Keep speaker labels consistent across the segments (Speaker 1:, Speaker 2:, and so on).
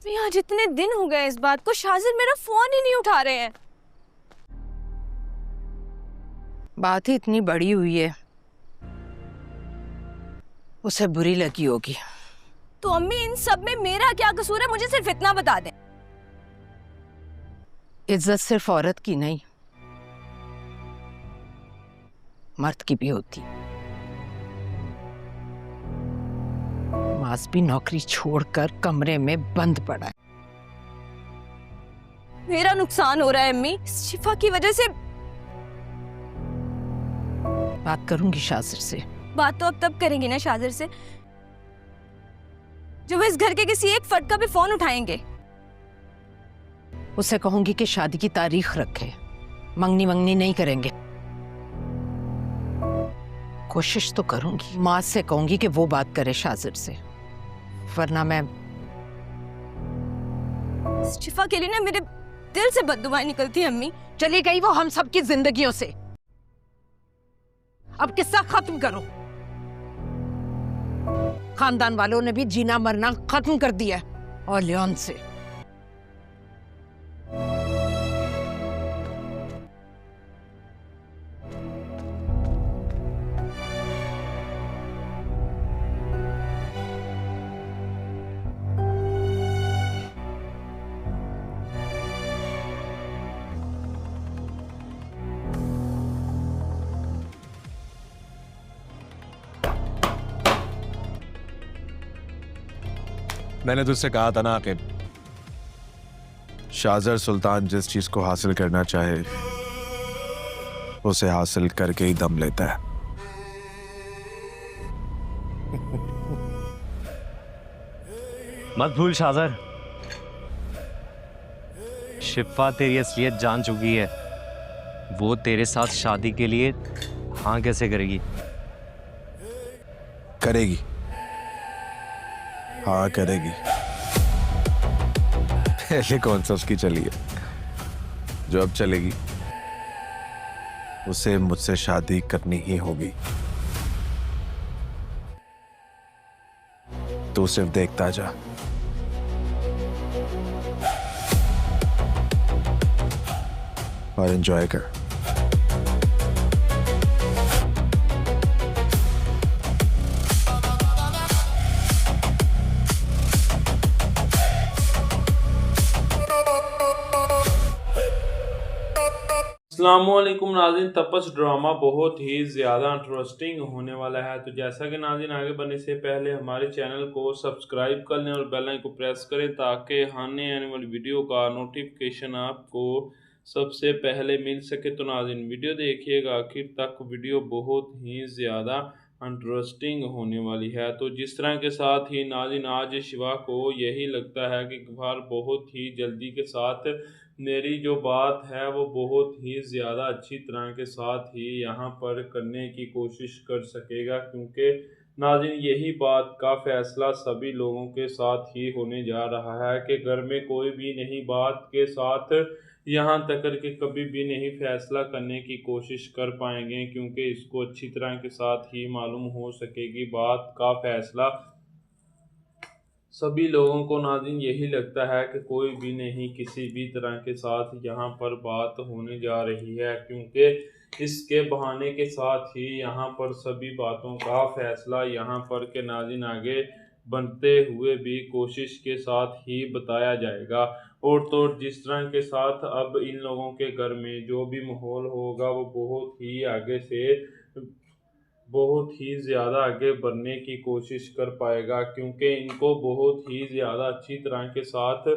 Speaker 1: अभी आज इतने दिन हो गए इस बात को, शाजिर मेरा फोन ही नहीं उठा रहे हैं।
Speaker 2: बात ही इतनी बड़ी हुई है, उसे बुरी लगी होगी।
Speaker 1: तो अम्मी इन सब में मेरा क्या कसूर है, मुझे सिर्फ इतना बता दें।
Speaker 2: इज्जत सिर्फ औरत की नहीं, मर्द की भी होती। मास भी नौकरी छोड़कर कमरे में बंद पड़ा है।
Speaker 1: मेरा नुकसान हो रहा है अम्मी, शिफा की वजह से।
Speaker 2: बात करूंगी शाजिर से।
Speaker 1: बात तो अब तब करेंगी ना शाजिर से जब वो इस घर के किसी एक फर्द का भी फोन उठाएंगे।
Speaker 2: उसे कहूंगी कि शादी की तारीख रखे, मंगनी मंगनी नहीं करेंगे। कोशिश तो करूंगी, माँ से कहूंगी कि वो बात करे शाजिर से, वरना मैं।
Speaker 1: शिफा के लिए ना मेरे दिल से बददुआएं निकलती है अम्मी।
Speaker 2: चली गई वो हम सबकी जिंदगियों से, अब किस्सा खत्म करो। खानदान वालों ने भी जीना मरना खत्म कर दिया और लियोन से।
Speaker 3: मैंने तुझसे कहा था ना कि शाहजर सुल्तान जिस चीज को हासिल करना चाहे उसे हासिल करके ही दम लेता है।
Speaker 4: मत भूल शाहजर, शिफा तेरी असलियत जान चुकी है। वो तेरे साथ शादी के लिए हाँ कैसे करेगी?
Speaker 3: करेगी, हाँ करेगी। पहले कौन सा उसकी चली है, जो अब चलेगी। उसे मुझसे शादी करनी ही होगी। तू सिर्फ देखता जा। और एंजॉय कर।
Speaker 5: अस्सलामुअलैकुम नाज़रीन, तपस ड्रामा बहुत ही ज़्यादा इंटरेस्टिंग होने वाला है। तो जैसा कि नाज़रीन, आगे बढ़ने से पहले हमारे चैनल को सब्सक्राइब कर लें और बेल आइकन को प्रेस करें ताकि आने आने वाली वीडियो का नोटिफिकेशन आपको सबसे पहले मिल सके। तो नाज़रीन वीडियो देखिएगा आखिर तक, वीडियो बहुत ही ज़्यादा इंटरेस्टिंग होने वाली है। तो जिस तरह के साथ ही नाज़रीन, आज शिवा को यही लगता है कि गफ्फार बहुत ही जल्दी के साथ मेरी जो बात है वो बहुत ही ज़्यादा अच्छी तरह के साथ ही यहाँ पर करने की कोशिश कर सकेगा, क्योंकि नाज़रीन यही बात का फ़ैसला सभी लोगों के साथ ही होने जा रहा है कि घर में कोई भी नहीं बात के साथ यहाँ तक करके कभी भी नहीं फ़ैसला करने की कोशिश कर पाएंगे, क्योंकि इसको अच्छी तरह के साथ ही मालूम हो सकेगी बात का फ़ैसला। सभी लोगों को नाज़रीन यही लगता है कि कोई भी नहीं किसी भी तरह के साथ यहाँ पर बात होने जा रही है, क्योंकि इसके बहाने के साथ ही यहाँ पर सभी बातों का फ़ैसला यहाँ पर के नाज़रीन आगे बनते हुए भी कोशिश के साथ ही बताया जाएगा। और तो जिस तरह के साथ अब इन लोगों के घर में जो भी माहौल होगा वो बहुत ही ज़्यादा आगे बढ़ने की कोशिश कर पाएगा, क्योंकि इनको बहुत ही ज़्यादा अच्छी तरह के साथ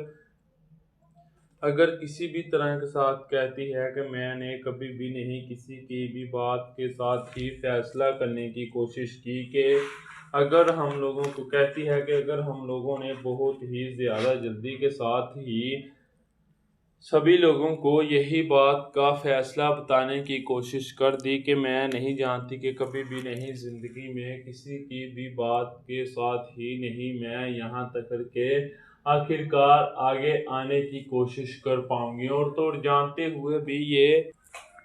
Speaker 5: अगर किसी भी तरह के साथ कहती है कि मैंने कभी भी नहीं किसी की भी बात के साथ ही फ़ैसला करने की कोशिश की, कि अगर हम लोगों को कहती है कि अगर हम लोगों ने बहुत ही ज़्यादा जल्दी के साथ ही सभी लोगों को यही बात का फ़ैसला बताने की कोशिश कर दी कि मैं नहीं जानती कि कभी भी नहीं ज़िंदगी में किसी की भी बात के साथ ही नहीं मैं यहाँ तक करके आखिरकार आगे आने की कोशिश कर पाऊंगी। और तो जानते हुए भी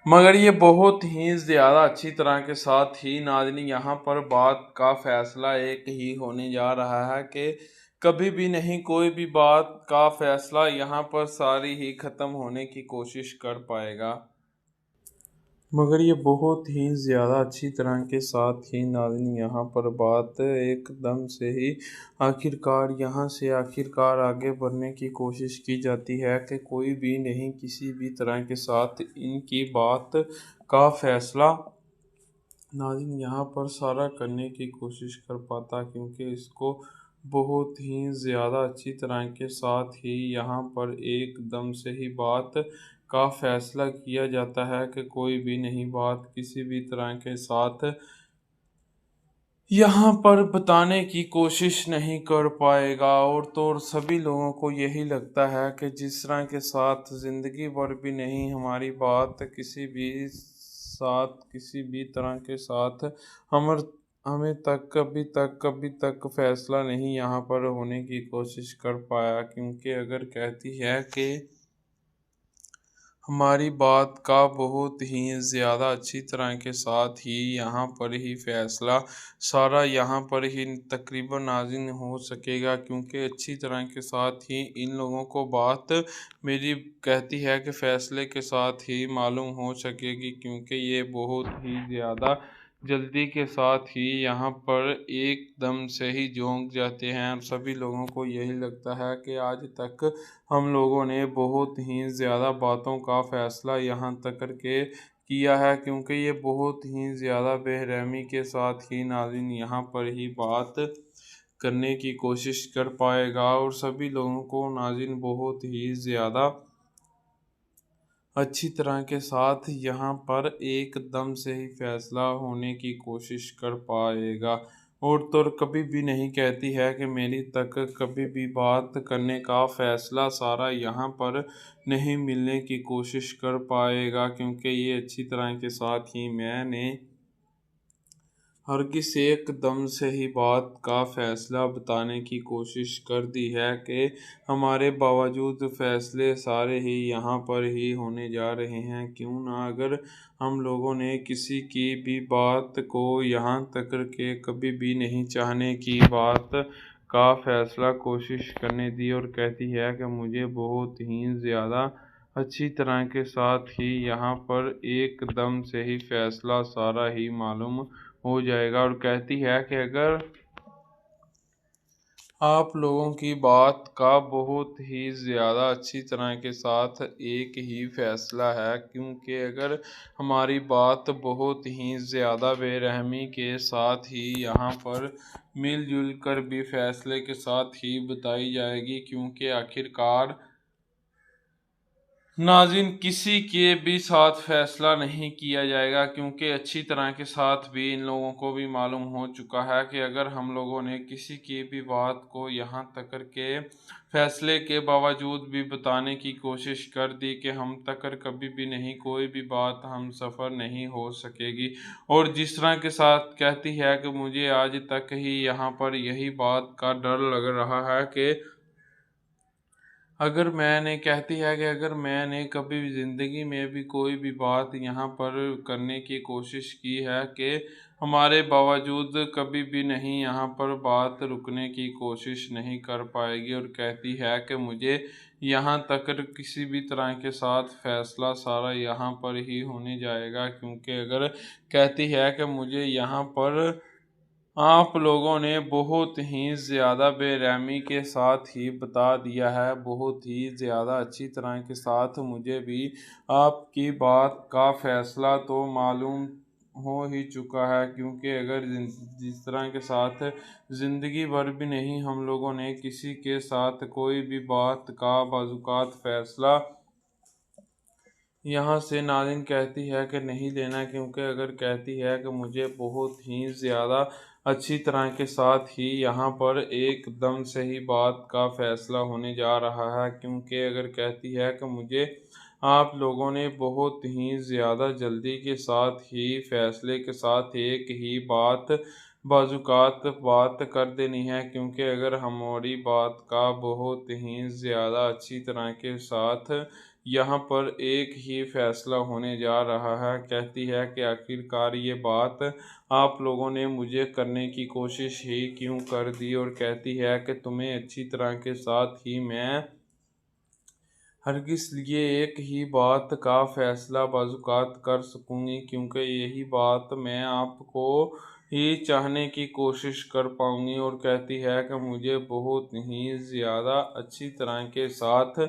Speaker 5: मगर ये बहुत ही ज़्यादा अच्छी तरह के साथ ही नाज़रीन यहाँ पर बात का फ़ैसला एक ही होने जा रहा है कि कभी भी नहीं कोई भी बात का फैसला यहाँ पर सारी ही ख़त्म होने की कोशिश कर पाएगा। मगर ये बहुत ही ज़्यादा अच्छी तरह के साथ ही नाज़रीन यहाँ पर बात एकदम से ही आखिरकार आगे बढ़ने की कोशिश की जाती है कि कोई भी नहीं किसी भी तरह के साथ इनकी बात का फैसला नाज़रीन यहाँ पर सारा करने की कोशिश कर पाता, क्योंकि इसको बहुत ही ज़्यादा अच्छी तरह के साथ ही यहाँ पर एकदम से ही बात का फैसला किया जाता है कि कोई भी नहीं बात किसी भी तरह के साथ यहाँ पर बताने की कोशिश नहीं कर पाएगा। और तो और सभी लोगों को यही लगता है कि जिस तरह के साथ ज़िंदगी भर भी नहीं हमारी बात किसी भी तरह के साथ हमें कभी तक फैसला नहीं यहाँ पर होने की कोशिश कर पाया, क्योंकि अगर कहती है कि हमारी बात का बहुत ही ज़्यादा अच्छी तरह के साथ ही यहाँ पर ही फैसला सारा यहाँ पर ही तकरीबन नाज़रीन हो सकेगा, क्योंकि अच्छी तरह के साथ ही इन लोगों को बात मेरी कहती है कि फ़ैसले के साथ ही मालूम हो सकेगी, क्योंकि ये बहुत ही ज़्यादा जल्दी के साथ ही यहाँ पर एकदम से ही झोंक जाते हैं। और सभी लोगों को यही लगता है कि आज तक हम लोगों ने बहुत ही ज़्यादा बातों का फ़ैसला यहाँ तक करके किया है, क्योंकि ये बहुत ही ज़्यादा बेरहमी के साथ ही नाज़रीन यहाँ पर ही बात करने की कोशिश कर पाएगा। और सभी लोगों को नाज़रीन बहुत ही ज़्यादा अच्छी तरह के साथ यहाँ पर एकदम से ही फैसला होने की कोशिश कर पाएगा। और तो और कभी भी नहीं कहती है कि मेरी तक कभी भी बात करने का फ़ैसला सारा यहाँ पर नहीं मिलने की कोशिश कर पाएगा, क्योंकि ये अच्छी तरह के साथ ही मैंने हरगिज़ एकदम से ही बात का फ़ैसला बताने की कोशिश कर दी है कि हमारे बावजूद फ़ैसले सारे ही यहाँ पर ही होने जा रहे हैं। क्यों ना अगर हम लोगों ने किसी की भी बात को यहाँ तक के कभी भी नहीं चाहने की बात का फ़ैसला कोशिश करने दी, और कहती है कि मुझे बहुत ही ज़्यादा अच्छी तरह के साथ ही यहाँ पर एकदम से ही फैसला सारा ही मालूम हो जाएगा। और कहती है कि अगर आप लोगों की बात का बहुत ही ज़्यादा अच्छी तरह के साथ एक ही फैसला है, क्योंकि अगर हमारी बात बहुत ही ज़्यादा बेरहमी के साथ ही यहाँ पर मिलजुल कर भी फैसले के साथ ही बताई जाएगी, क्योंकि आखिरकार नाज़रीन किसी के भी साथ फैसला नहीं किया जाएगा, क्योंकि अच्छी तरह के साथ भी इन लोगों को भी मालूम हो चुका है कि अगर हम लोगों ने किसी की भी बात को यहाँ तक के फैसले के बावजूद भी बताने की कोशिश कर दी कि हम तक कभी भी नहीं कोई भी बात हम सफ़र नहीं हो सकेगी। और जिस तरह के साथ कहती है कि मुझे आज तक ही यहाँ पर यही बात का डर लग रहा है कि अगर मैंने कभी भी ज़िंदगी में भी कोई भी बात यहाँ पर करने की कोशिश की है कि हमारे बावजूद कभी भी नहीं यहाँ पर बात रुकने की कोशिश नहीं कर पाएगी। और कहती है कि मुझे यहाँ तक किसी भी तरह के साथ फैसला सारा यहाँ पर ही होने जाएगा, क्योंकि अगर कहती है कि मुझे यहाँ पर आप लोगों ने बहुत ही ज़्यादा बेरहमी के साथ ही बता दिया है, बहुत ही ज़्यादा अच्छी तरह के साथ मुझे भी आपकी बात का फ़ैसला तो मालूम हो ही चुका है, क्योंकि अगर जिस तरह के साथ ज़िंदगी भर भी नहीं हम लोगों ने किसी के साथ कोई भी बात का बाज़ात फ़ैसला यहाँ से नाज़रीन कहती है कि नहीं लेना, क्योंकि अगर कहती है कि मुझे बहुत ही ज़्यादा अच्छी तरह के साथ ही यहाँ पर एकदम से ही बात का फ़ैसला होने जा रहा है, क्योंकि अगर कहती है कि मुझे आप लोगों ने बहुत ही ज़्यादा जल्दी के साथ ही फ़ैसले के साथ एक ही बात कर देनी है, क्योंकि अगर हमारी बात का बहुत ही ज़्यादा अच्छी तरह के साथ यहाँ पर एक ही फैसला होने जा रहा है। कहती है कि आखिरकार ये बात आप लोगों ने मुझे करने की कोशिश ही क्यों कर दी, और कहती है कि तुम्हें अच्छी तरह के साथ ही मैं हरगिज़ ये एक ही बात का फ़ैसला बाज़ात कर सकूँगी, क्योंकि यही बात मैं आपको ही चाहने की कोशिश कर पाऊँगी। और कहती है कि मुझे बहुत ही ज़्यादा अच्छी तरह के साथ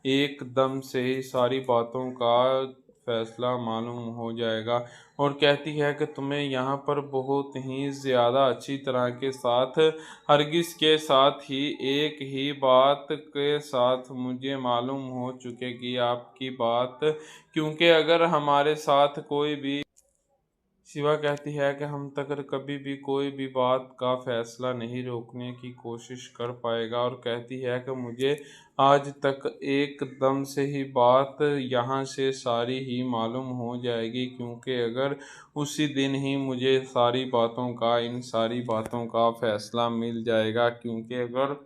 Speaker 5: एकदम से ही सारी बातों का फ़ैसला मालूम हो जाएगा। और कहती है कि तुम्हें यहाँ पर बहुत ही ज़्यादा अच्छी तरह के साथ हरगिज़ के साथ ही एक ही बात के साथ मुझे मालूम हो चुकेगी आपकी बात, क्योंकि अगर हमारे साथ कोई भी शिवा कहती है कि हम तक कभी भी कोई भी बात का फैसला नहीं रोकने की कोशिश कर पाएगा। और कहती है कि मुझे आज तक एकदम से ही बात यहाँ से सारी ही मालूम हो जाएगी, क्योंकि अगर उसी दिन ही मुझे सारी बातों का इन सारी बातों का फैसला मिल जाएगा, क्योंकि अगर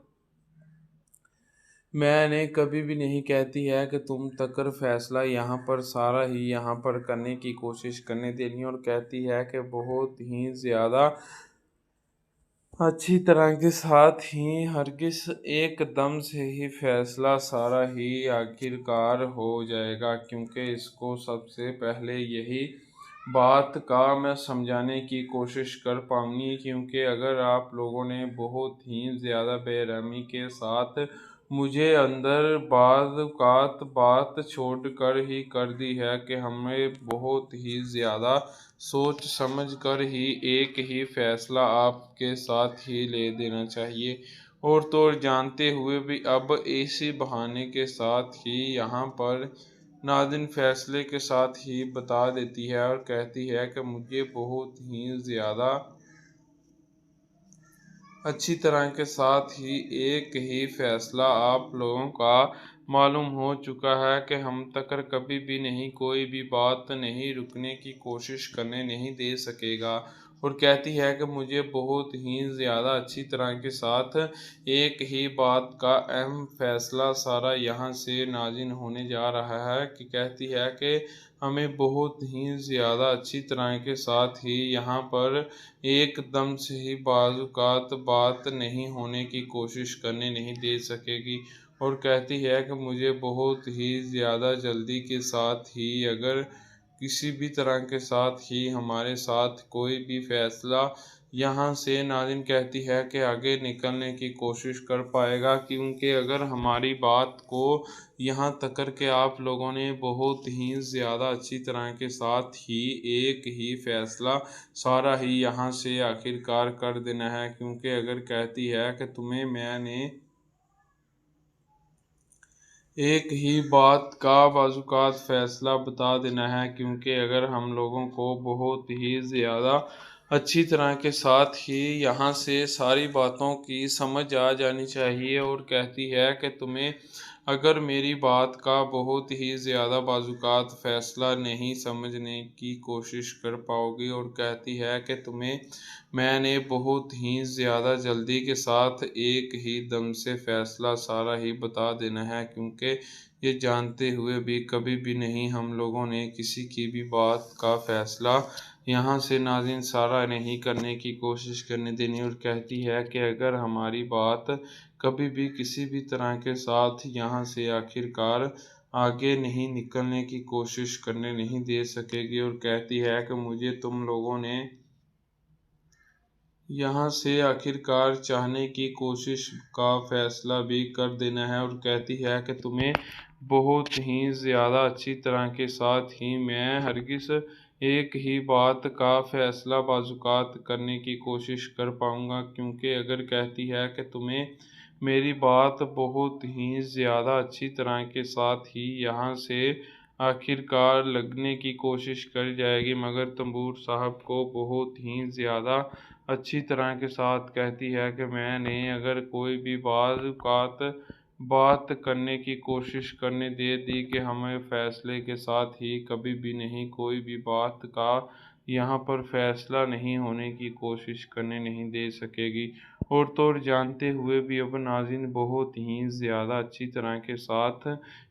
Speaker 5: मैंने कभी भी नहीं कहती है कि तुम तकर फैसला यहाँ पर सारा ही यहाँ पर करने की कोशिश करने देनी। और कहती है कि बहुत ही ज़्यादा अच्छी तरह के साथ ही हरगिज़ एकदम से ही फैसला सारा ही आखिरकार हो जाएगा, क्योंकि इसको सबसे पहले यही बात का मैं समझाने की कोशिश कर पाऊँगी, क्योंकि अगर आप लोगों ने बहुत ही ज़्यादा बेरहमी के साथ मुझे अंदर बात छोड़ कर ही कर दी है कि हमें बहुत ही ज़्यादा सोच समझ कर ही एक ही फैसला आपके साथ ही ले देना चाहिए। और तो और जानते हुए भी अब इसी बहाने के साथ ही यहाँ पर नाज़रीन फैसले के साथ ही बता देती है और कहती है कि मुझे बहुत ही ज़्यादा अच्छी तरह के साथ ही एक ही फैसला आप लोगों का मालूम हो चुका है कि हम तक कभी भी नहीं कोई भी बात नहीं रुकने की कोशिश करने नहीं दे सकेगा। और कहती है कि मुझे बहुत ही ज़्यादा अच्छी तरह के साथ एक ही बात का अहम फैसला सारा यहाँ से नाज़िल होने जा रहा है कि कहती है कि हमें बहुत ही ज़्यादा अच्छी तरह के साथ ही यहाँ पर एकदम से ही बाज़ात बात नहीं होने की कोशिश करने नहीं दे सकेगी। और कहती है कि मुझे बहुत ही ज़्यादा जल्दी के साथ ही अगर किसी भी तरह के साथ ही हमारे साथ कोई भी फैसला यहाँ से नाज़रीन कहती है कि आगे निकलने की कोशिश कर पाएगा, क्योंकि अगर हमारी बात को यहाँ तक के आप लोगों ने बहुत ही ज़्यादा अच्छी तरह के साथ ही एक ही फैसला सारा ही यहाँ से आखिरकार कर देना है, क्योंकि अगर कहती है कि तुम्हें मैंने एक ही बात का बाज़ात फ़ैसला बता देना है, क्योंकि अगर हम लोगों को बहुत ही ज़्यादा अच्छी तरह के साथ ही यहाँ से सारी बातों की समझ आ जानी चाहिए। और कहती है कि तुम्हें अगर मेरी बात का बहुत ही ज़्यादा बाज़ात फ़ैसला नहीं समझने की कोशिश कर पाओगी, और कहती है कि तुम्हें मैंने बहुत ही ज़्यादा जल्दी के साथ एक ही दम से फ़ैसला सारा ही बता देना है, क्योंकि ये जानते हुए भी कभी भी नहीं हम लोगों ने किसी की भी बात का फ़ैसला यहाँ से नाज़रीन सारा नहीं करने की कोशिश करने देनी। और कहती है कि अगर हमारी बात कभी भी किसी भी तरह के साथ यहाँ से आखिरकार आगे नहीं निकलने की कोशिश करने नहीं दे सकेगी। और कहती है कि मुझे तुम लोगों ने यहाँ से आखिरकार चाहने की कोशिश का फ़ैसला भी कर देना है। और कहती है कि तुम्हें बहुत ही ज़्यादा अच्छी तरह के साथ ही मैं हरगिज़ एक ही बात का फ़ैसला बाज़ात करने की कोशिश कर पाऊँगा, क्योंकि अगर कहती है कि तुम्हें मेरी बात बहुत ही ज़्यादा अच्छी तरह के साथ ही यहाँ से आखिरकार लगने की कोशिश कर जाएगी, मगर तंबूर साहब को बहुत ही ज़्यादा अच्छी तरह के साथ कहती है कि मैंने अगर कोई भी बात करने की कोशिश करने दे दी कि हमें फ़ैसले के साथ ही कभी भी नहीं कोई भी बात का यहाँ पर फ़ैसला नहीं होने की कोशिश करने नहीं दे सकेगी। और तो और जानते हुए भी अब नाज़रीन बहुत ही ज़्यादा अच्छी तरह के साथ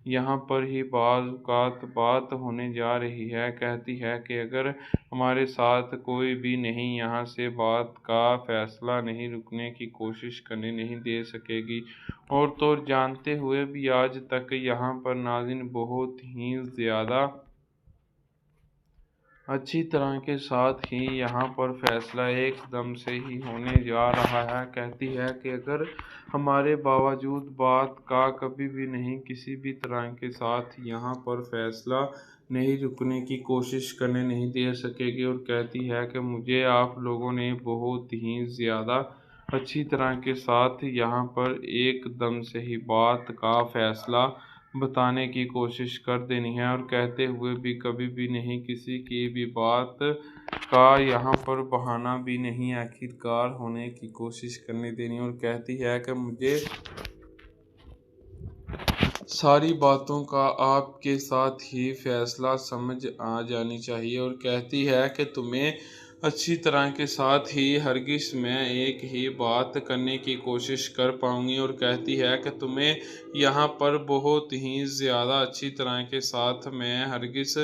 Speaker 5: यहाँ पर ही बात होने जा रही है। कहती है कि अगर हमारे साथ कोई भी नहीं यहाँ से बात का फ़ैसला नहीं रुकने की कोशिश करने नहीं दे सकेगी। और तो और जानते हुए भी आज तक यहाँ पर नाज़रीन बहुत ही ज़्यादा अच्छी तरह के साथ ही यहाँ पर फैसला एकदम से ही होने जा रहा है। कहती है कि अगर हमारे बावजूद बात का कभी भी नहीं किसी भी तरह के साथ यहाँ पर फैसला नहीं रुकने की कोशिश करने नहीं दे सकेगी। और कहती है कि मुझे आप लोगों ने बहुत ही ज़्यादा अच्छी तरह के साथ यहाँ पर एकदम से ही बात का फैसला बताने की कोशिश कर देनी है। और कहते हुए भी कभी भी नहीं किसी की भी बात का यहाँ पर बहाना भी नहीं आखिरकार होने की कोशिश करने देनी। और कहती है कि मुझे सारी बातों का आपके साथ ही फैसला समझ आ जानी चाहिए। और कहती है कि तुम्हें अच्छी तरह के साथ ही हरगिज़ मैं एक ही बात करने की कोशिश कर पाऊँगी। और कहती है कि तुम्हें यहाँ पर बहुत ही ज़्यादा अच्छी तरह के साथ मैं हरगिज़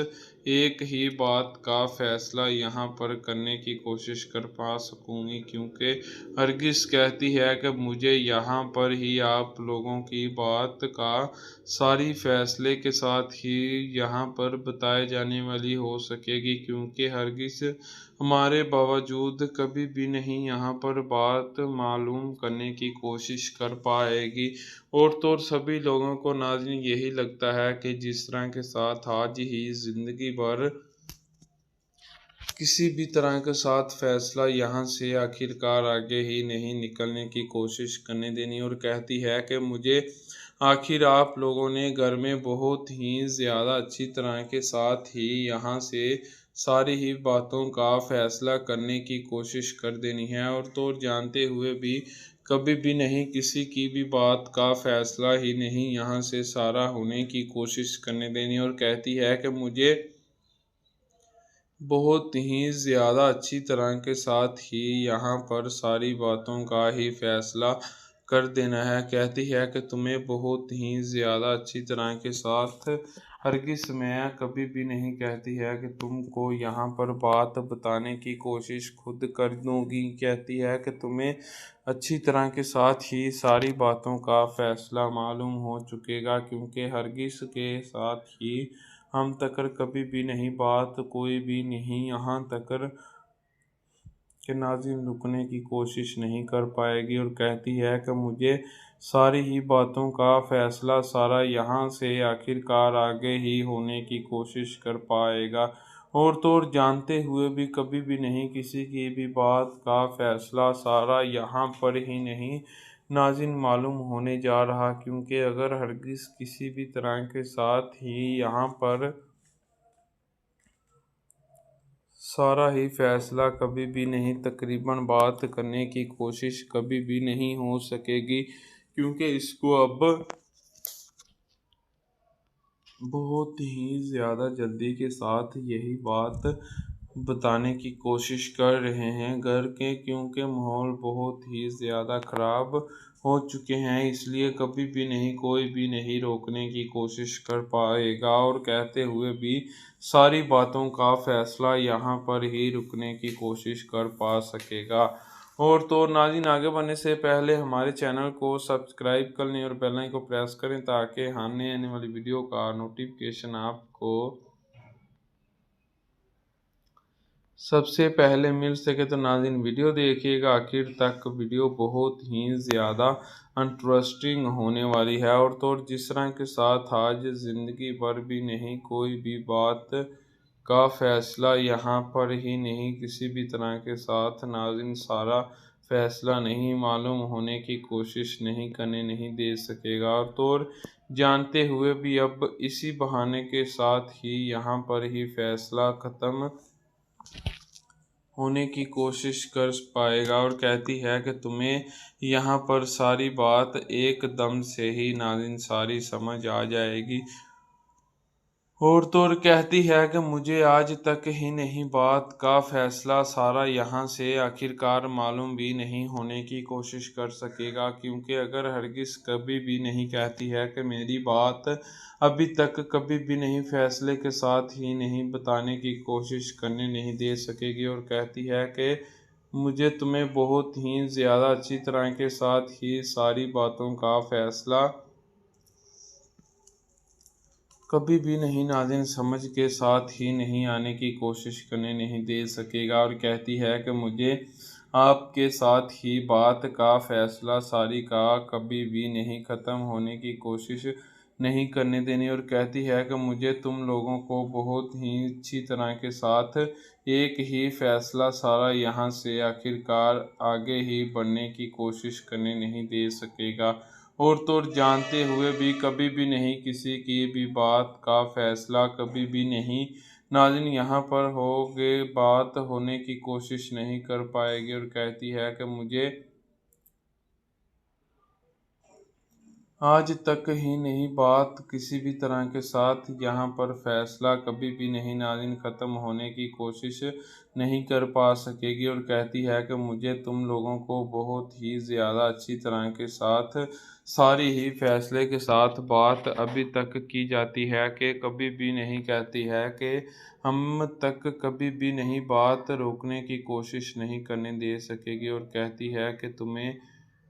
Speaker 5: एक ही बात का फ़ैसला यहाँ पर करने की कोशिश कर पा सकूँगी। क्योंकि हरगिज़ कहती है कि मुझे यहाँ पर ही आप लोगों की बात का सारी फैसले के साथ ही यहाँ पर बताए जाने वाली हो सकेगी। क्योंकि हरगिज़ हमारे बावजूद कभी भी नहीं यहाँ पर बात मालूम करने की कोशिश कर पाएगी। और तो और सभी लोगों को नाज़रीन यही लगता है कि जिस तरह के साथ आज ही ज़िंदगी भर किसी भी तरह के साथ फैसला यहाँ से आखिरकार आगे ही नहीं निकलने की कोशिश करने देनी। और कहती है कि मुझे आखिर आप लोगों ने घर में बहुत ही ज़्यादा अच्छी तरह के साथ ही यहाँ से सारी ही बातों का फैसला करने की कोशिश कर देनी है। और तो और जानते हुए भी कभी भी नहीं किसी की भी बात का फैसला ही नहीं यहाँ से सारा होने की कोशिश करने देनी। और कहती है कि मुझे बहुत ही ज़्यादा अच्छी तरह के साथ ही यहाँ पर सारी बातों का ही फैसला कर देना है। कहती है कि तुम्हें बहुत ही ज़्यादा अच्छी तरह के साथ हरगिज़ मैं कभी भी नहीं कहती है कि तुमको यहाँ पर बात बताने की कोशिश खुद कर दूँगी। कहती है कि तुम्हें अच्छी तरह के साथ ही सारी बातों का फैसला मालूम हो चुकेगा। क्योंकि हरगिज़ के साथ ही हम तक कभी भी नहीं बात कोई भी नहीं यहाँ तक के नाज़रीन रुकने की कोशिश नहीं कर पाएगी। और कहती है कि मुझे सारी ही बातों का फैसला सारा यहाँ से आखिरकार आगे ही होने की कोशिश कर पाएगा। और तो और जानते हुए भी कभी भी नहीं किसी की भी बात का फैसला सारा यहाँ पर ही नहीं नाज़रीन मालूम होने जा रहा। क्योंकि अगर हरगिज़ किसी भी तरह के साथ ही यहाँ पर सारा ही फैसला कभी भी नहीं तकरीबन बात करने की कोशिश कभी भी नहीं हो सकेगी। क्योंकि इसको अब बहुत ही ज़्यादा जल्दी के साथ यही बात बताने की कोशिश कर रहे हैं घर के। क्योंकि माहौल बहुत ही ज़्यादा ख़राब हो चुके हैं, इसलिए कभी भी नहीं कोई भी नहीं रोकने की कोशिश कर पाएगा। और कहते हुए भी सारी बातों का फैसला यहाँ पर ही रुकने की कोशिश कर पा सकेगा। और तो नाज़रीन आगे बढ़ने से पहले हमारे चैनल को सब्सक्राइब कर लें और बेल आइकन को प्रेस करें ताकि आने वाली वीडियो का नोटिफिकेशन आपको सबसे पहले मिल सके। तो नाज़रीन वीडियो देखिएगा आखिर तक, वीडियो बहुत ही ज़्यादा इंटरेस्टिंग होने वाली है। और तो और जिस तरह के साथ आज ज़िंदगी भर भी नहीं कोई भी बात का फैसला यहाँ पर ही नहीं किसी भी तरह के साथ नाज़रीन सारा फैसला नहीं मालूम होने की कोशिश नहीं करने नहीं दे सकेगा। और तो और जानते हुए भी अब इसी बहाने के साथ ही यहाँ पर ही फैसला ख़त्म होने की कोशिश कर पाएगा। और कहती है कि तुम्हें यहाँ पर सारी बात एकदम से ही नाज़रीन सारी समझ आ जाएगी। और तो और कहती है कि मुझे आज तक ही नहीं बात का फैसला सारा यहाँ से आखिरकार मालूम भी नहीं होने की कोशिश कर सकेगा, क्योंकि अगर हरगिज़ कभी भी नहीं कहती है कि मेरी बात अभी तक कभी भी नहीं फैसले के साथ ही नहीं बताने की कोशिश करने नहीं दे सकेगी। और कहती है कि मुझे तुम्हें बहुत ही ज़्यादा अच्छी तरह के साथ ही सारी बातों का फैसला कभी भी नहीं नाज़रीन समझ के साथ ही नहीं आने की कोशिश करने नहीं दे सकेगा। और कहती है कि मुझे आपके साथ ही बात का फैसला सारी का कभी भी नहीं ख़त्म होने की कोशिश नहीं करने देनी। और कहती है कि मुझे तुम लोगों को बहुत ही अच्छी तरह के साथ एक ही फैसला सारा यहाँ से आखिरकार आगे ही बढ़ने की कोशिश करने नहीं दे सकेगा। और तो और जानते हुए भी कभी भी नहीं किसी की भी बात का फैसला कभी भी नहीं नाज़रीन यहाँ पर होगे बात होने की कोशिश नहीं कर पाएगी। और कहती है कि मुझे आज तक ही नहीं बात किसी भी तरह के साथ यहाँ पर फैसला कभी भी नहीं नाज़रीन ख़त्म होने की कोशिश नहीं कर पा सकेगी। और कहती है कि मुझे तुम लोगों को बहुत ही ज़्यादा अच्छी तरह के साथ सारी ही फैसले के साथ बात अभी तक की जाती है कि कभी भी नहीं कहती है कि हम तक कभी भी नहीं बात रोकने की कोशिश नहीं करने दे सकेगी। और कहती है कि तुम्हें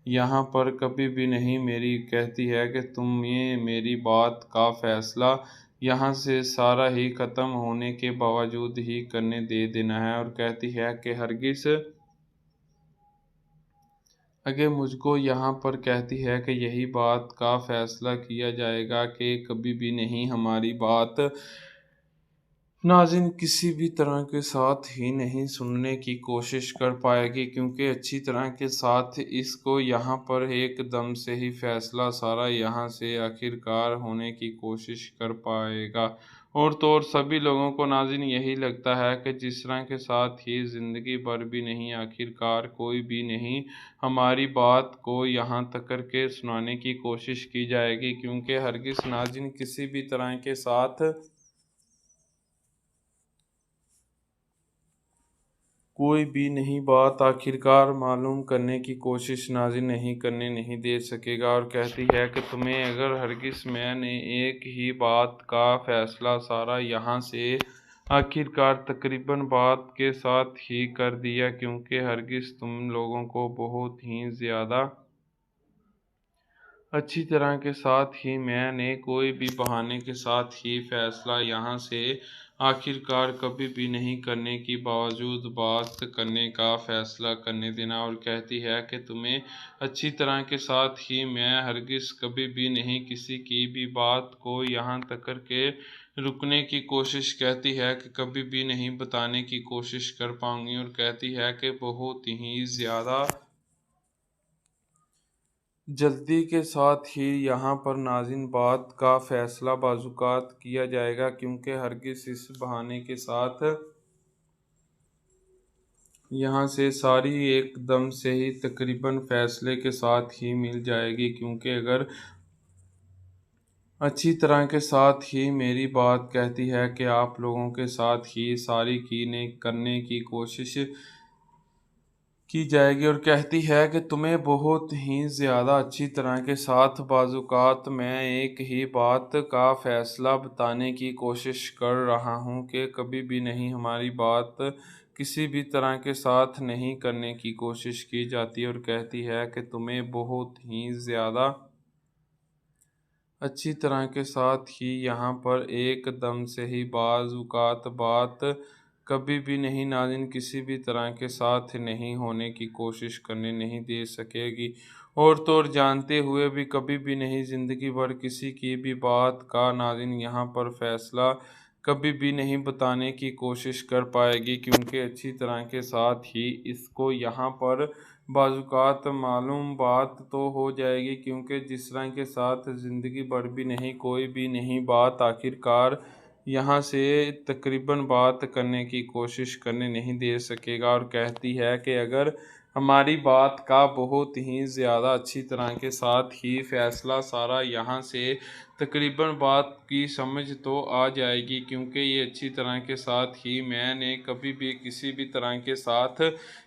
Speaker 5: यहाँ पर कभी भी नहीं मेरी कहती है कि तुम्हें मेरी बात का फैसला यहाँ से सारा ही ख़त्म होने के बावजूद ही करने दे देना है। और कहती है कि हरगिज़ अगर मुझको यहाँ पर कहती है कि यही बात का फैसला किया जाएगा कि कभी भी नहीं हमारी बात नाज़रीन किसी भी तरह के साथ ही नहीं सुनने की कोशिश कर पाएगी, क्योंकि अच्छी तरह के साथ इसको यहाँ पर एकदम से ही फैसला सारा यहाँ से आखिरकार होने की कोशिश कर पाएगा। और तो और सभी लोगों को नाज़रीन यही लगता है कि जिस तरह के साथ ही ज़िंदगी भर भी नहीं आखिरकार कोई भी नहीं हमारी बात को यहाँ तक करके सुनाने की कोशिश की जाएगी, क्योंकि हरगिज़ नाज़रीन किसी भी तरह के साथ कोई भी नहीं बात आखिरकार मालूम करने की कोशिश नाज़रीन नहीं करने नहीं दे सकेगा। और कहती है कि तुम्हें अगर हरगिज़ मैंने एक ही बात का फैसला सारा यहाँ से आखिरकार तकरीबन बात के साथ ही कर दिया, क्योंकि हरगिज़ तुम लोगों को बहुत ही ज़्यादा अच्छी तरह के साथ ही मैंने कोई भी बहाने के साथ ही फैसला यहाँ से आखिरकार कभी भी नहीं करने की बावजूद बात करने का फैसला करने देना। और कहती है कि तुम्हें अच्छी तरह के साथ ही मैं हरगिज़ कभी भी नहीं किसी की भी बात को यहाँ तक करके रुकने की कोशिश कहती है कि कभी भी नहीं बताने की कोशिश कर पाऊँगी। और कहती है कि बहुत ही ज़्यादा जल्दी के साथ ही यहाँ पर नाज़रीन बात का फैसला बाज़ुकात किया जाएगा, क्योंकि हरगिज़ इस बहाने के साथ यहाँ से सारी एकदम से ही तकरीबन फैसले के साथ ही मिल जाएगी, क्योंकि अगर अच्छी तरह के साथ ही मेरी बात कहती है कि आप लोगों के साथ ही सारी करने की कोशिश की जाएगी। और कहती है कि तुम्हें बहुत ही ज़्यादा अच्छी तरह के साथ बाज़ुकात मैं एक ही बात का फ़ैसला बताने की कोशिश कर रहा हूँ कि कभी भी नहीं हमारी बात किसी भी तरह के साथ नहीं करने की कोशिश की जाती। और कहती है कि तुम्हें बहुत ही ज़्यादा अच्छी तरह के साथ ही यहाँ पर एकदम से ही बाज़ुकात बात कभी भी नहीं नाज़रीन किसी भी तरह के साथ नहीं होने की कोशिश करने नहीं दे सकेगी। और तो और जानते हुए भी कभी भी नहीं ज़िंदगी भर किसी की भी बात का नाज़रीन यहाँ पर फैसला कभी भी नहीं बताने की कोशिश कर पाएगी, क्योंकि अच्छी तरह के साथ ही इसको यहाँ पर बाज़ुकात मालूम बात तो हो जाएगी, क्योंकि जिस तरह के साथ ज़िंदगी भर भी नहीं कोई भी नहीं बात आखिरकार यहाँ से तकरीबन बात करने की कोशिश करने नहीं दे सकेगा। और कहती है कि अगर हमारी बात का बहुत ही ज़्यादा अच्छी तरह के साथ ही फैसला सारा यहाँ से तकरीबन बात की समझ तो आ जाएगी, क्योंकि ये अच्छी तरह के साथ ही मैंने कभी भी किसी भी तरह के साथ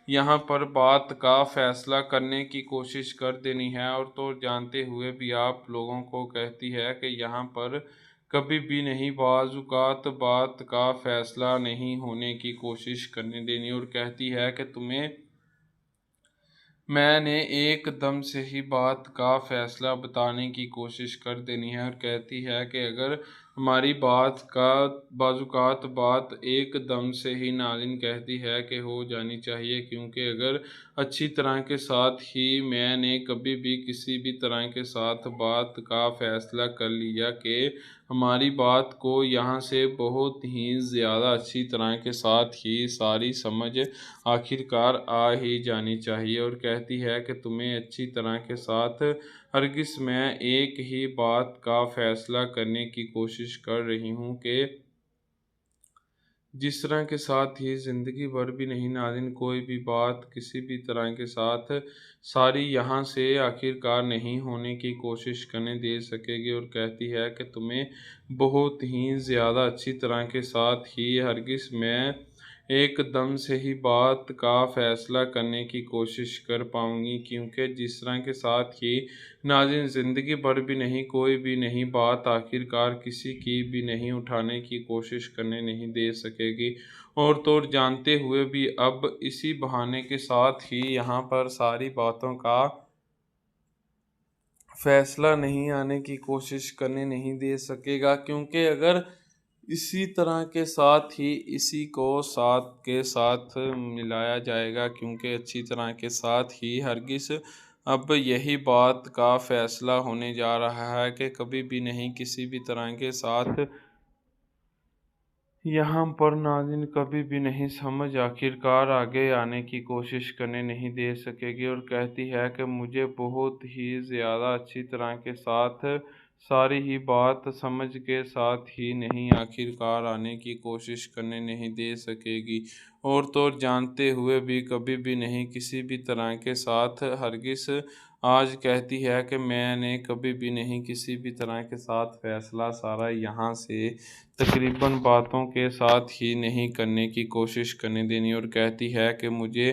Speaker 5: यहाँ पर बात का फैसला करने की कोशिश कर देनी है। और तो जानते हुए भी आप लोगों को कहती है कि यहाँ पर कभी भी नहीं बाज़-औक़ात बात का फैसला नहीं होने की कोशिश करने देनी, और कहती है कि तुम्हें मैंने एकदम से ही बात का फैसला बताने की कोशिश कर देनी है। और कहती है कि अगर हमारी बात का बाज़-औक़ात बात एकदम से ही नाज़रीन कहती है कि हो जानी चाहिए, क्योंकि अगर अच्छी तरह के साथ ही मैंने कभी भी किसी भी तरह के साथ बात का फ़ैसला कर लिया कि हमारी बात को यहाँ से बहुत ही ज़्यादा अच्छी तरह के साथ ही सारी समझ आखिरकार आ ही जानी चाहिए। और कहती है कि तुम्हें अच्छी तरह के साथ हरगिज़ मैं एक ही बात का फ़ैसला करने की कोशिश कर रही हूँ कि जिस तरह के साथ ही ज़िंदगी भर भी नहीं नाज़रीन कोई भी बात किसी भी तरह के साथ सारी यहाँ से आखिरकार नहीं होने की कोशिश करने दे सकेगी। और कहती है कि तुम्हें बहुत ही ज़्यादा अच्छी तरह के साथ ही हरगिज़ मैं एकदम से ही बात का फ़ैसला करने की कोशिश कर पाऊँगी, क्योंकि जिस तरह के साथ ही नाज़रीन ज़िंदगी भर भी नहीं कोई भी नहीं बात आखिरकार किसी की भी नहीं उठाने की कोशिश करने नहीं दे सकेगी। और तो और जानते हुए भी अब इसी बहाने के साथ ही यहाँ पर सारी बातों का फैसला नहीं आने की कोशिश करने नहीं दे सकेगा, क्योंकि अगर इसी तरह के साथ ही इसी को साथ के साथ मिलाया जाएगा, क्योंकि अच्छी तरह के साथ ही हरगिज़ अब यही बात का फैसला होने जा रहा है कि कभी भी नहीं किसी भी तरह के साथ यहाँ पर नाज़रीन कभी भी नहीं समझ आखिरकार आगे आने की कोशिश करने नहीं दे सकेगी। और कहती है कि मुझे बहुत ही ज़्यादा अच्छी तरह के साथ सारी ही बात समझ के साथ ही नहीं आखिरकार आने की कोशिश करने नहीं दे सकेगी। और तो और जानते हुए भी कभी भी नहीं किसी भी तरह के साथ हरगिज़ आज कहती है कि मैंने कभी भी नहीं किसी भी तरह के साथ फ़ैसला सारा यहाँ से तकरीबन बातों के साथ ही नहीं करने की कोशिश करने देनी। और कहती है कि मुझे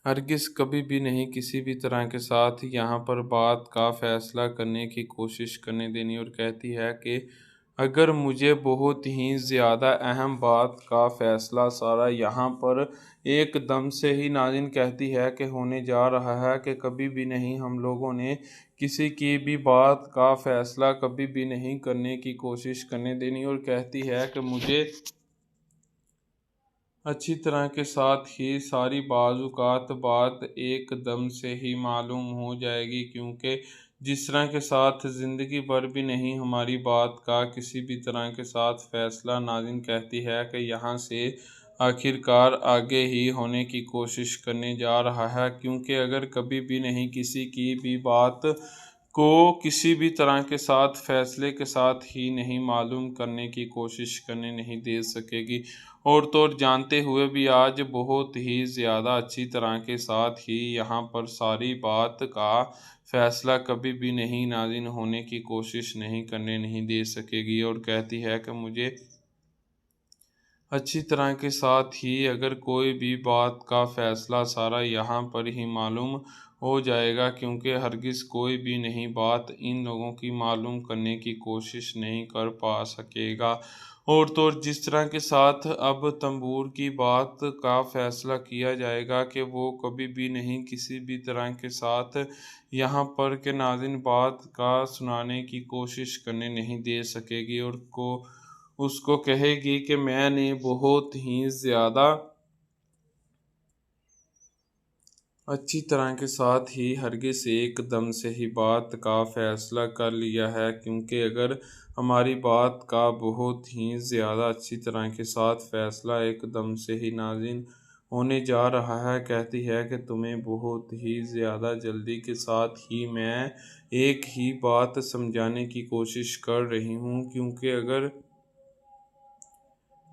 Speaker 5: हरगिज़ कभी भी नहीं किसी भी तरह के साथ यहाँ पर बात का फ़ैसला करने की कोशिश करने देनी। और कहती है कि अगर मुझे बहुत ही ज़्यादा अहम बात का फ़ैसला सारा यहाँ पर एकदम से ही नाज़रीन कहती है कि होने जा रहा है कि कभी भी नहीं हम लोगों ने किसी की भी बात का फ़ैसला कभी भी नहीं करने की कोशिश करने देनी। और कहती है कि मुझे अच्छी तरह के साथ ही सारी बाज़-औक़ात बात एकदम से ही मालूम हो जाएगी, क्योंकि जिस तरह के साथ ज़िंदगी भर भी नहीं हमारी बात का किसी भी तरह के साथ फ़ैसला नाज़रीन कहती है कि यहाँ से आखिरकार आगे ही होने की कोशिश करने जा रहा है, क्योंकि अगर कभी भी नहीं किसी की भी बात को किसी भी तरह के साथ फ़ैसले के साथ ही नहीं मालूम करने की कोशिश करने नहीं दे सकेगी। और तो और जानते हुए भी आज बहुत ही ज़्यादा अच्छी तरह के साथ ही यहाँ पर सारी बात का फ़ैसला कभी भी नहीं नाज़रीन होने की कोशिश नहीं करने नहीं दे सकेगी। और कहती है कि मुझे अच्छी तरह के साथ ही अगर कोई भी बात का फ़ैसला सारा यहाँ पर ही मालूम हो जाएगा, क्योंकि हरगिज़ कोई भी नहीं बात इन लोगों की मालूम करने की कोशिश नहीं कर पा सकेगा। और तो और जिस तरह के साथ अब तंबूर की बात का फ़ैसला किया जाएगा कि वो कभी भी नहीं किसी भी तरह के साथ यहाँ पर के नाज़रीन बात का सुनाने की कोशिश करने नहीं दे सकेगी। और उसको कहेगी कि मैंने बहुत ही ज़्यादा अच्छी तरह के साथ ही हरगिज़ एकदम से ही बात का फ़ैसला कर लिया है, क्योंकि अगर हमारी बात का बहुत ही ज़्यादा अच्छी तरह के साथ फ़ैसला एकदम से ही नाज़रीन होने जा रहा है। कहती है कि तुम्हें बहुत ही ज़्यादा जल्दी के साथ ही मैं एक ही बात समझाने की कोशिश कर रही हूँ, क्योंकि अगर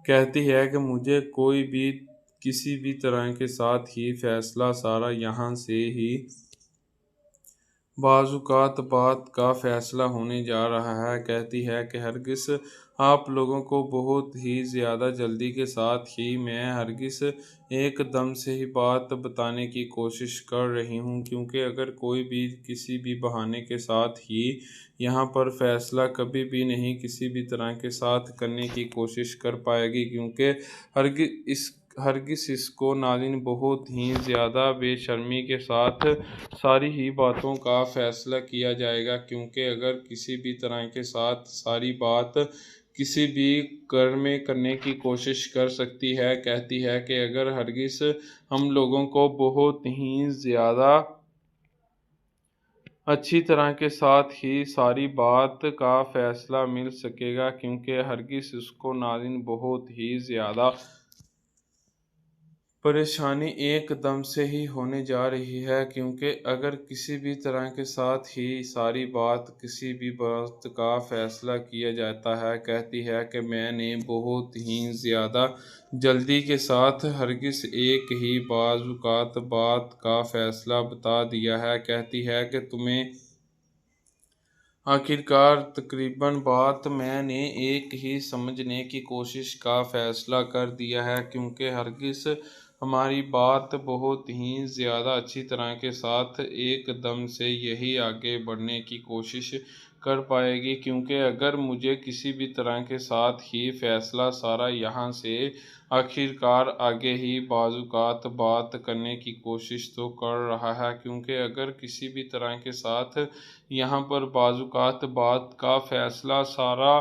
Speaker 5: कहती है कि मुझे कोई भी किसी भी तरह के साथ ही फैसला सारा यहाँ से ही बाज़-औक़ात बात का फ़ैसला होने जा रहा है। कहती है कि हरगिज़ आप लोगों को बहुत ही ज़्यादा जल्दी के साथ ही मैं हरगिज़ एकदम से ही बात बताने की कोशिश कर रही हूँ, क्योंकि अगर कोई भी किसी भी बहाने के साथ ही यहाँ पर फ़ैसला कभी भी नहीं किसी भी तरह के साथ करने की कोशिश कर पाएगी, क्योंकि हरगिज़ इसको नाज़रीन बहुत ही ज़्यादा बेशर्मी के साथ सारी ही बातों का फ़ैसला किया जाएगा, क्योंकि अगर किसी भी तरह के साथ सारी बात किसी भी घर में करने की कोशिश कर सकती है। कहती है कि अगर हरगिज़ हम लोगों को बहुत ही ज़्यादा अच्छी तरह के साथ ही सारी बात का फ़ैसला मिल सकेगा, क्योंकि हरगिज़ उसको नाज़रीन बहुत ही ज़्यादा परेशानी एकदम से ही होने जा रही है, क्योंकि अगर किसी भी तरह के साथ ही सारी बात किसी भी बात का फ़ैसला किया जाता है। कहती है कि मैंने बहुत ही ज़्यादा जल्दी के साथ हरगिज़ एक ही बाज़-औक़ात बात का फ़ैसला बता दिया है। कहती है कि तुम्हें आखिरकार तकरीबन बात मैंने एक ही समझने की कोशिश का फ़ैसला कर दिया है, क्योंकि हरगिज़ हमारी बात बहुत ही ज़्यादा अच्छी तरह के साथ एकदम से यही आगे बढ़ने की कोशिश कर पाएगी, क्योंकि अगर मुझे किसी भी तरह के साथ ही फ़ैसला सारा यहाँ से आखिरकार आगे ही बाज़-औक़ात बात करने की कोशिश तो कर रहा है, क्योंकि अगर किसी भी तरह के साथ यहाँ पर बाज़-औक़ात बात का फ़ैसला सारा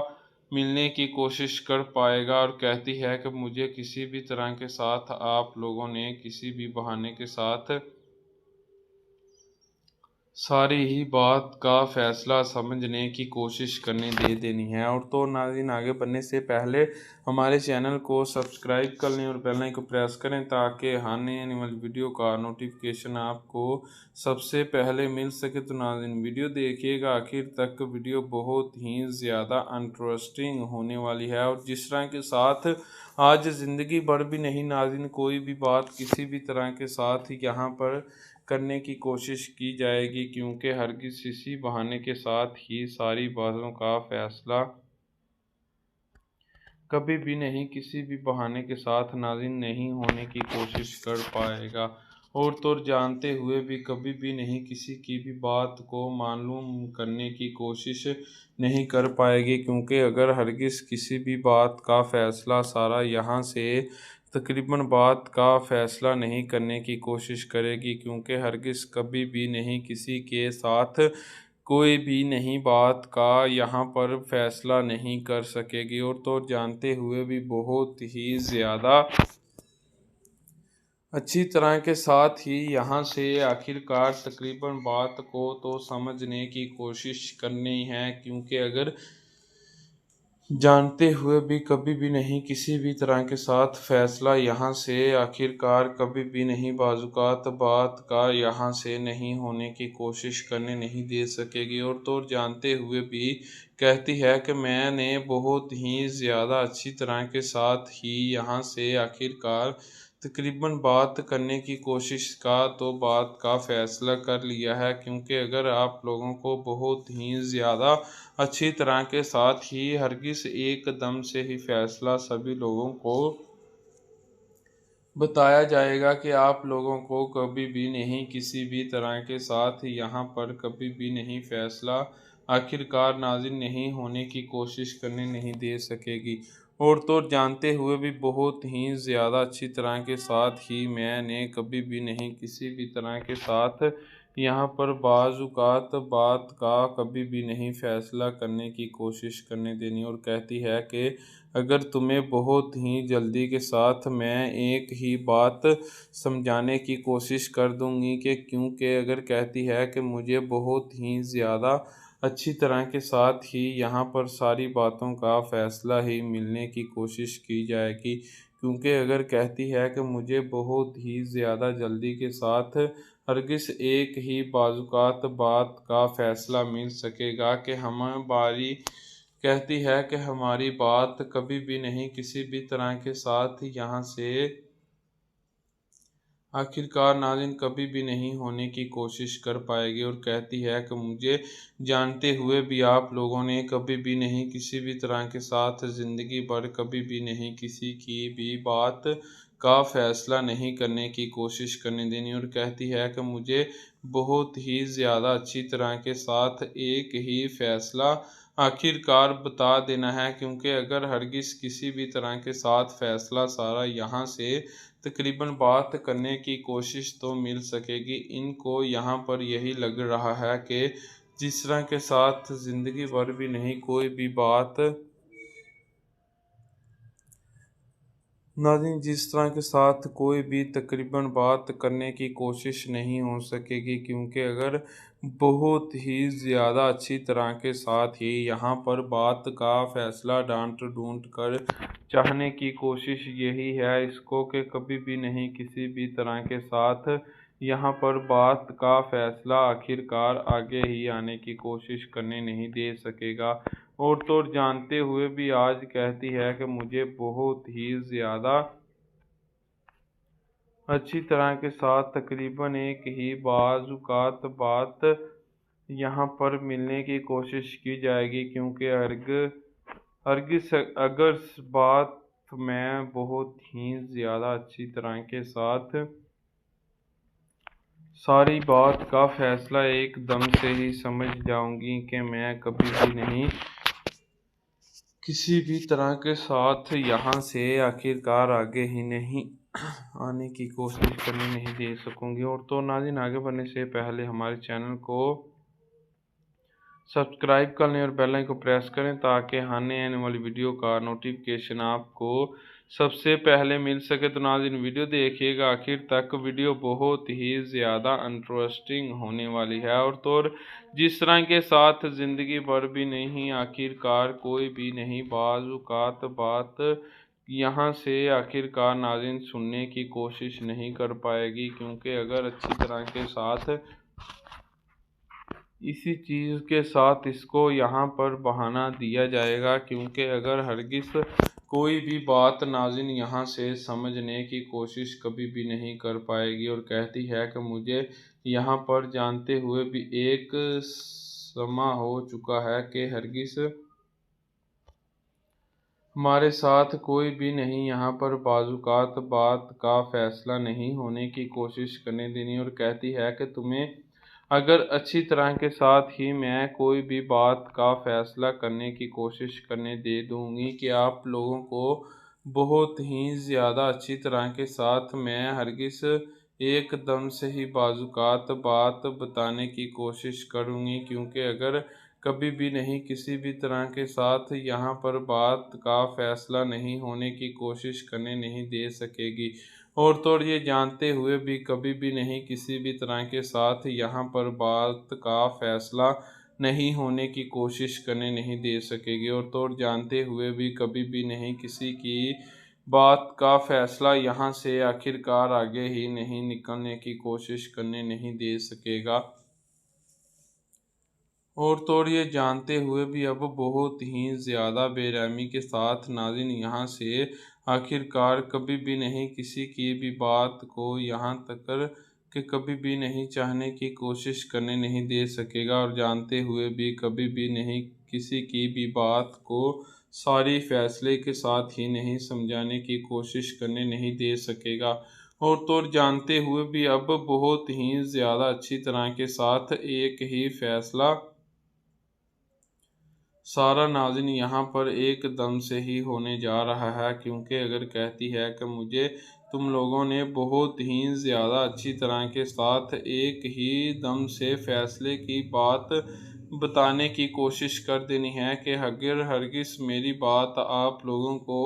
Speaker 5: मिलने की कोशिश कर पाएगा। और कहती है कि मुझे किसी भी तरह के साथ आप लोगों ने किसी भी बहाने के साथ सारी ही बात का फ़ैसला समझने की कोशिश करने दे देनी है। और तो नाज़रीन, आगे बढ़ने से पहले हमारे चैनल को सब्सक्राइब कर लें और बेल आइकन को प्रेस करें, ताकि आने वाली वीडियो का नोटिफिकेशन आपको सबसे पहले मिल सके। तो नाज़रीन, वीडियो देखिएगा आखिर तक। वीडियो बहुत ही ज़्यादा इंटरेस्टिंग होने वाली है, और जिस तरह के साथ आज ज़िंदगी भर भी नहीं नाज़रीन कोई भी बात किसी भी तरह के साथ यहाँ पर करने की कोशिश की जाएगी, क्योंकि हरगिज़ इसी बहाने के साथ ही सारी बातों का फ़ैसला कभी भी नहीं किसी भी बहाने के साथ नाज़रीन नहीं होने की कोशिश कर पाएगा, और तो जानते हुए भी कभी भी नहीं किसी की भी बात को मालूम करने की कोशिश नहीं कर पाएगी, क्योंकि अगर हरगिज़ किसी भी बात का फ़ैसला सारा यहाँ से तकरीबन बात का फ़ैसला नहीं करने की कोशिश करेगी, क्योंकि हरगिज़ कभी भी नहीं किसी के साथ कोई भी नहीं बात का यहाँ पर फ़ैसला नहीं कर सकेगी, और तो जानते हुए भी बहुत ही ज़्यादा अच्छी तरह के साथ ही यहाँ से आखिरकार तकरीबन बात को तो समझने की कोशिश करनी है, क्योंकि अगर जानते हुए भी कभी भी नहीं किसी भी तरह के साथ फ़ैसला यहाँ से आखिरकार कभी भी नहीं बाज़-औक़ात बात का यहाँ से नहीं होने की कोशिश करने नहीं दे सकेगी, और तो जानते हुए भी कहती है कि मैंने बहुत ही ज़्यादा अच्छी तरह के साथ ही यहाँ से आखिरकार तकरीबन बात करने की कोशिश का तो बात का फ़ैसला कर लिया है, क्योंकि अगर आप लोगों को बहुत ही ज़्यादा अच्छी तरह के साथ ही हरगिज़ एकदम से ही फ़ैसला सभी लोगों को बताया जाएगा कि आप लोगों को कभी भी नहीं किसी भी तरह के साथ यहाँ पर कभी भी नहीं फ़ैसला आखिरकार नाज़िल नहीं होने की कोशिश करने नहीं दे सकेगी, और तो जानते हुए भी बहुत ही ज़्यादा अच्छी तरह के साथ ही मैंने कभी भी नहीं किसी भी तरह के साथ यहाँ पर बाज़-औक़ात बात का कभी भी नहीं फ़ैसला करने की कोशिश करने देनी। और कहती है कि अगर तुम्हें बहुत ही जल्दी के साथ मैं एक ही बात समझाने की कोशिश कर दूंगी कि क्योंकि अगर कहती है कि मुझे बहुत ही ज़्यादा अच्छी तरह के साथ ही यहाँ पर सारी बातों का फ़ैसला ही मिलने की कोशिश की जाएगी, क्योंकि अगर कहती है कि मुझे बहुत ही ज़्यादा जल्दी के साथ हरगिज़ एक ही बाज़-औक़ात बात का फ़ैसला मिल सकेगा कि हमारी कहती है कि हमारी बात कभी भी नहीं किसी भी तरह के साथ यहाँ से आखिरकार नाज़रीन कभी भी नहीं होने की कोशिश कर पाएगी और कहती है कि मुझे जानते हुए भी आप लोगों ने कभी भी नहीं किसी भी तरह के साथ ज़िंदगी भर कभी भी नहीं किसी की भी बात का फ़ैसला नहीं करने की कोशिश करने देनी और कहती है कि मुझे बहुत ही ज़्यादा अच्छी तरह के साथ एक ही फ़ैसला आखिरकार बता देना है, क्योंकि अगर हरगिज़ किसी भी तरह के साथ फ़ैसला सारा यहाँ से तकरीबन बात करने की कोशिश तो मिल सकेगी। इनको यहाँ पर यही लग रहा है कि जिस तरह के साथ ज़िंदगी भर भी नहीं कोई भी बात नाज़रीन जिस तरह के साथ कोई भी तकरीबन बात करने की कोशिश नहीं हो सकेगी, क्योंकि अगर बहुत ही ज़्यादा अच्छी तरह के साथ ही यहाँ पर बात का फ़ैसला डांट डूंट कर चाहने की कोशिश यही है इसको कि कभी भी नहीं किसी भी तरह के साथ यहाँ पर बात का फ़ैसला आखिरकार आगे ही आने की कोशिश करने नहीं दे सकेगा। और तो और जानते हुए भी आज कहती है कि मुझे बहुत ही ज़्यादा अच्छी तरह के साथ तकरीबन एक ही बाज़ात बात यहाँ पर मिलने की कोशिश की जाएगी, क्योंकि हरगिज़ अगर बात मैं बहुत ही ज़्यादा अच्छी तरह के साथ सारी बात का फ़ैसला एकदम से ही समझ जाऊंगी कि मैं कभी भी नहीं किसी भी तरह के साथ यहाँ से आखिरकार आगे ही नहीं आने की कोशिश करने नहीं दे सकूँगी। और तो नाज़रीन आगे बढ़ने से पहले हमारे चैनल को सब्सक्राइब कर लें और बेल आइकन को प्रेस करें ताकि आने वाली वीडियो का नोटिफिकेशन आपको सबसे पहले मिल सके। तो नाज़रीन वीडियो देखिएगा आखिर तक, वीडियो बहुत ही ज़्यादा इंटरेस्टिंग होने वाली है। और तो और जिस तरह के साथ ज़िंदगी भर भी नहीं आखिरकार कोई भी नहीं बाज़ात बात यहाँ से आखिरकार नाज़रीन सुनने की कोशिश नहीं कर पाएगी, क्योंकि अगर अच्छी तरह के साथ इसी चीज़ के साथ इसको यहाँ पर बहाना दिया जाएगा, क्योंकि अगर हरगिज़ कोई भी बात नाज़रीन यहाँ से समझने की कोशिश कभी भी नहीं कर पाएगी। और कहती है कि मुझे यहाँ पर जानते हुए भी एक समा हो चुका है कि हरगिज़ हमारे साथ कोई भी नहीं यहाँ पर बाज़ात बात का फ़ैसला नहीं होने की कोशिश करने देनी। और कहती है कि तुम्हें अगर अच्छी तरह के साथ ही मैं कोई भी बात का फ़ैसला करने की कोशिश करने दे दूँगी कि आप लोगों को बहुत ही ज़्यादा अच्छी तरह के साथ मैं हरगिज़ एकदम से ही बाज़ात बात बताने की कोशिश करूँगी, क्योंकि अगर कभी भी नहीं किसी भी तरह के साथ यहाँ पर बात का फ़ैसला नहीं होने की कोशिश करने नहीं दे सकेगी। और तो और ये जानते हुए भी कभी भी नहीं किसी भी तरह के साथ यहाँ पर बात का फ़ैसला नहीं होने की कोशिश करने नहीं दे सकेगी। और तो और जानते हुए भी कभी भी नहीं किसी की बात का फ़ैसला यहाँ से आखिरकार आगे ही नहीं निकलने की कोशिश करने नहीं दे सकेगा। और तो और ये जानते हुए भी अब बहुत ही ज़्यादा बेरहमी के साथ नाज़रीन यहाँ से आखिरकार कभी भी नहीं किसी की भी बात को यहाँ तक कि कभी भी नहीं चाहने की कोशिश करने नहीं दे सकेगा। और जानते हुए भी कभी भी नहीं किसी की भी बात को सारी फ़ैसले के साथ ही नहीं समझाने की कोशिश करने नहीं दे सकेगा। और तो और जानते हुए भी अब बहुत ही ज़्यादा अच्छी तरह के साथ एक ही फ़ैसला सारा नाज़रीन यहाँ पर एकदम से ही होने जा रहा है, क्योंकि अगर कहती है कि मुझे तुम लोगों ने बहुत ही ज़्यादा अच्छी तरह के साथ एक ही दम से फ़ैसले की बात बताने की कोशिश कर देनी है कि अगर हरगिज़ मेरी बात आप लोगों को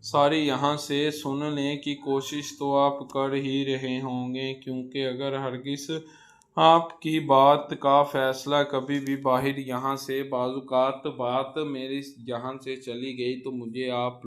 Speaker 5: सारी यहाँ से सुनने की कोशिश तो आप कर ही रहे होंगे, क्योंकि अगर हरगिज़ आपकी बात का फ़ैसला कभी भी बाहर यहाँ से बाज़ात बात मेरी यहाँ से चली गई तो मुझे आप